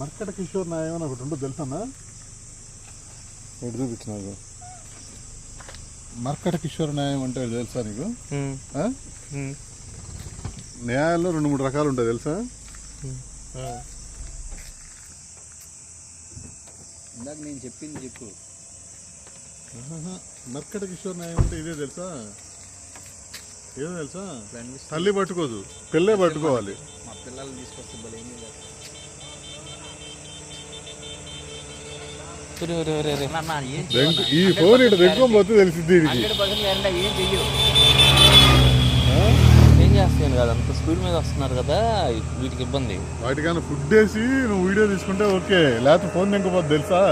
మర్కట కిషోర్ న్యాయం అని ఒకటి ఉండదు తెలుసా? ఎటు చూపించిన మర్కట కిషోర్ న్యాయం అంటే తెలుసా నీకు? న్యాయాల్లో 2-3 రకాలు ఉంటాయి తెలుసా? ఇందాక నేను చెప్పింది చెప్పు. మర్కట కిషోర్ న్యాయం అంటే ఇదే తెలుసా? ఏదో తెలుసా? తల్లి పట్టుకోదు, పిల్లే పట్టుకోవాలి. మా పిల్లల్ని తీసుకొస్తే భలే ఏం చేయాలి? ఈ ఫోన్ ఇటు దగ్గర తెలిసింది. ఏం చేస్తాను కదా, అంత స్పీడ్ మీద వస్తున్నారు కదా, వీటికి ఇబ్బంది. వాటికైనా ఫుడ్ వేసి నువ్వు వీడియో తీసుకుంటే ఓకే, లేకపోతే ఫోన్ తెంకపోద్ది తెలుసా?